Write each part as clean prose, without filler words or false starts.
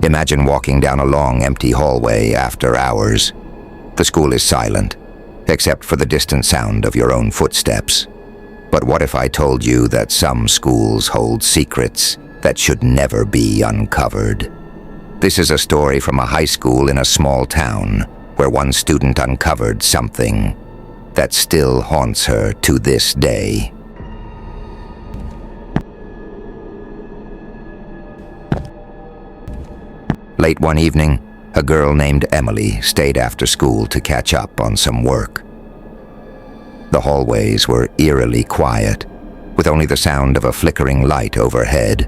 Imagine walking down a long, empty hallway after hours. The school is silent, except for the distant sound of your own footsteps. But what if I told you that some schools hold secrets that should never be uncovered? This is a story from a high school in a small town where one student uncovered something that still haunts her to this day. Late one evening, a girl named Emily stayed after school to catch up on some work. The hallways were eerily quiet, with only the sound of a flickering light overhead.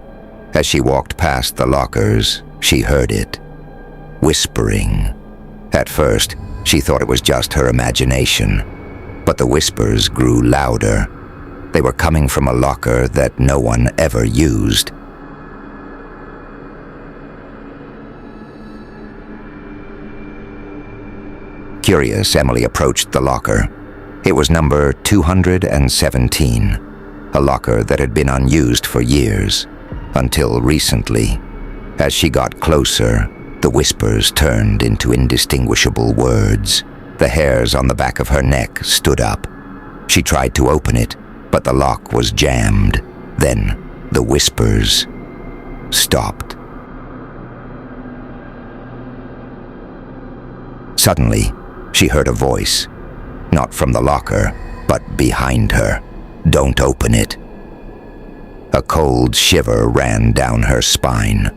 As she walked past the lockers, she heard it, whispering. At first, she thought it was just her imagination, but the whispers grew louder. They were coming from a locker that no one ever used. Curious, Emily approached the locker. It was number 217, a locker that had been unused for years, until recently. As she got closer, the whispers turned into indistinguishable words. The hairs on the back of her neck stood up. She tried to open it, but the lock was jammed. Then the whispers stopped. Suddenly, she heard a voice, not from the locker, but behind her. "Don't open it." A cold shiver ran down her spine.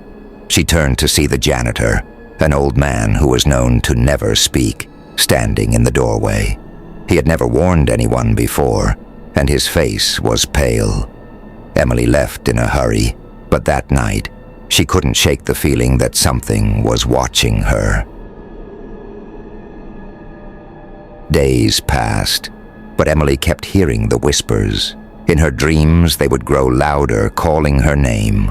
She turned to see the janitor, an old man who was known to never speak, standing in the doorway. He had never warned anyone before, and his face was pale. Emily left in a hurry, but that night, she couldn't shake the feeling that something was watching her. Days passed, but Emily kept hearing the whispers. In her dreams, they would grow louder, calling her name.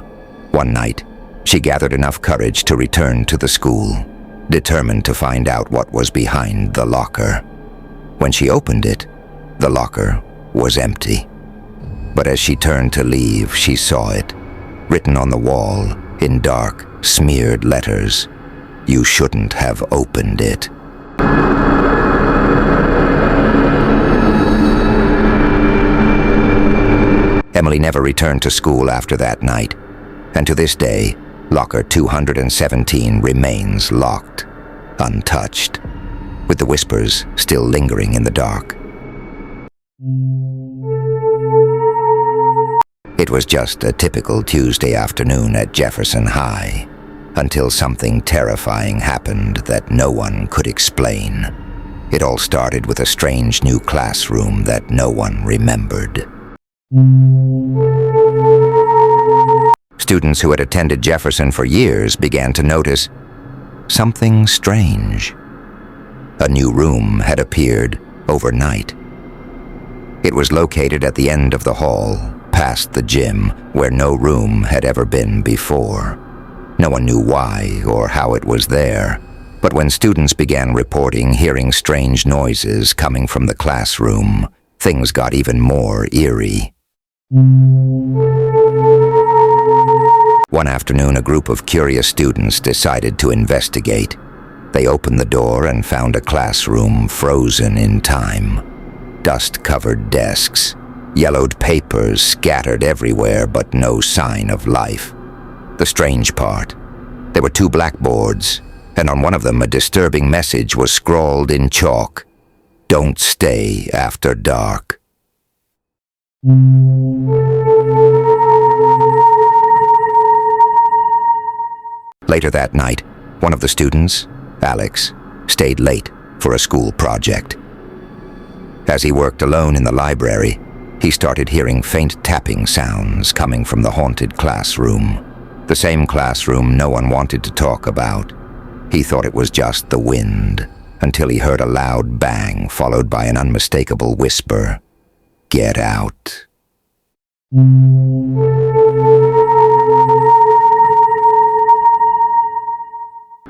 One night, she gathered enough courage to return to the school, determined to find out what was behind the locker. When she opened it, the locker was empty. But as she turned to leave, she saw it, written on the wall in dark, smeared letters. "You shouldn't have opened it." Emily never returned to school after that night, and to this day, locker 217 remains locked, untouched, with the whispers still lingering in the dark. It was just a typical Tuesday afternoon at Jefferson High, until something terrifying happened that no one could explain. It all started with a strange new classroom that no one remembered. Students who had attended Jefferson for years began to notice something strange. A new room had appeared overnight. It was located at the end of the hall, past the gym, where no room had ever been before. No one knew why or how it was there, but when students began reporting hearing strange noises coming from the classroom, things got even more eerie. One afternoon, a group of curious students decided to investigate. They opened the door and found a classroom frozen in time. Dust-covered desks, yellowed papers scattered everywhere, but no sign of life. The strange part, there were 2 blackboards, and on one of them a disturbing message was scrawled in chalk: "Don't stay after dark." Later that night, one of the students, Alex, stayed late for a school project. As he worked alone in the library, he started hearing faint tapping sounds coming from the haunted classroom. The same classroom no one wanted to talk about. He thought it was just the wind, until he heard a loud bang followed by an unmistakable whisper: "Get out."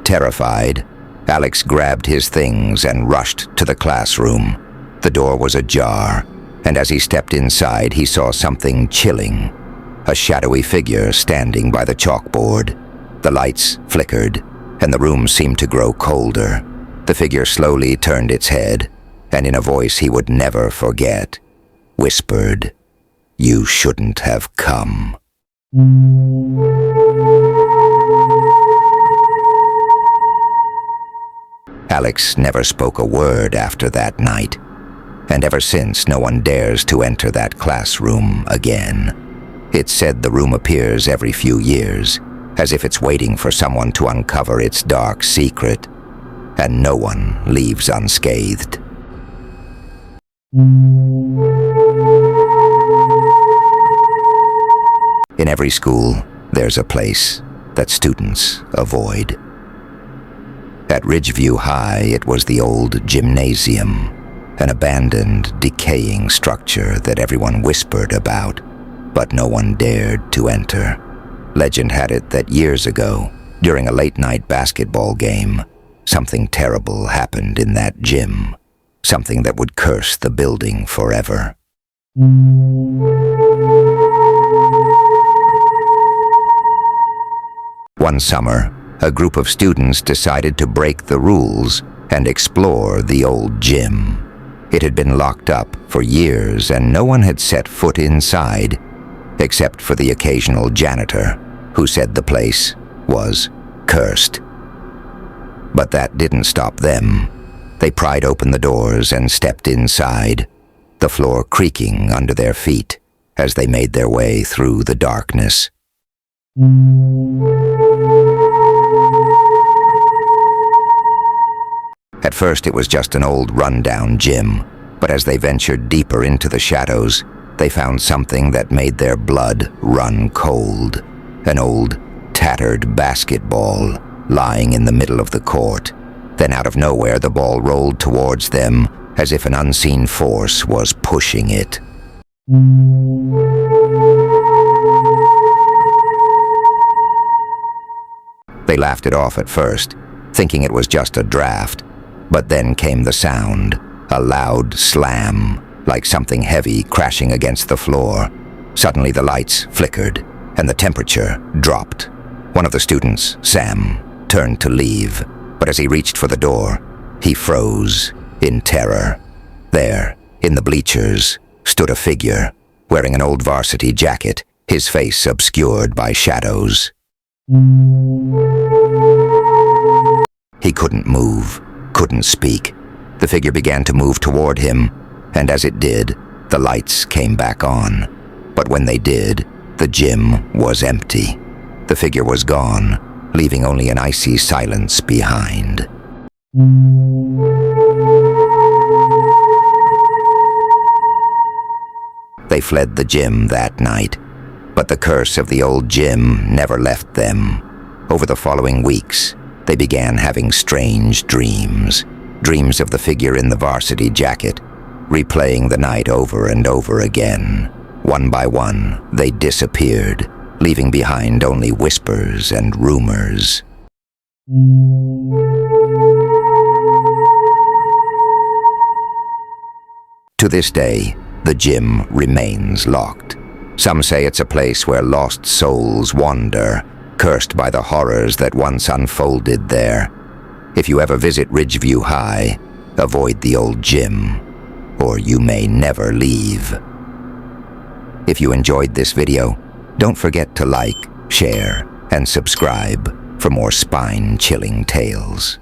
Terrified, Alex grabbed his things and rushed to the classroom. The door was ajar, and as he stepped inside, he saw something chilling: a shadowy figure standing by the chalkboard. The lights flickered, and the room seemed to grow colder. The figure slowly turned its head, and in a voice he would never forget, whispered, "You shouldn't have come." Alex never spoke a word after that night, and ever since no one dares to enter that classroom again. It's said the room appears every few years, as if it's waiting for someone to uncover its dark secret, and no one leaves unscathed. In every school, there's a place that students avoid. At Ridgeview High, it was the old gymnasium, an abandoned, decaying structure that everyone whispered about, but no one dared to enter. Legend had it that years ago, during a late-night basketball game, something terrible happened in that gym, something that would curse the building forever. One summer, a group of students decided to break the rules and explore the old gym. It had been locked up for years and no one had set foot inside, except for the occasional janitor, who said the place was cursed. But that didn't stop them. They pried open the doors and stepped inside, the floor creaking under their feet as they made their way through the darkness. At first it was just an old rundown gym, but as they ventured deeper into the shadows, they found something that made their blood run cold. An old, tattered basketball lying in the middle of the court. Then out of nowhere the ball rolled towards them as if an unseen force was pushing it. They laughed it off at first, thinking it was just a draft. But then came the sound, a loud slam, like something heavy crashing against the floor. Suddenly the lights flickered, and the temperature dropped. One of the students, Sam, turned to leave, but as he reached for the door, he froze in terror. There, in the bleachers, stood a figure, wearing an old varsity jacket, his face obscured by shadows. He couldn't move. Couldn't speak. The figure began to move toward him, and as it did, the lights came back on. But when they did, the gym was empty. The figure was gone, leaving only an icy silence behind. They fled the gym that night, but the curse of the old gym never left them. Over the following weeks, they began having strange dreams. Dreams of the figure in the varsity jacket, replaying the night over and over again. One by one, they disappeared, leaving behind only whispers and rumors. To this day, the gym remains locked. Some say it's a place where lost souls wander, cursed by the horrors that once unfolded there. If you ever visit Ridgeview High, avoid the old gym, or you may never leave. If you enjoyed this video, don't forget to like, share, and subscribe for more spine-chilling tales.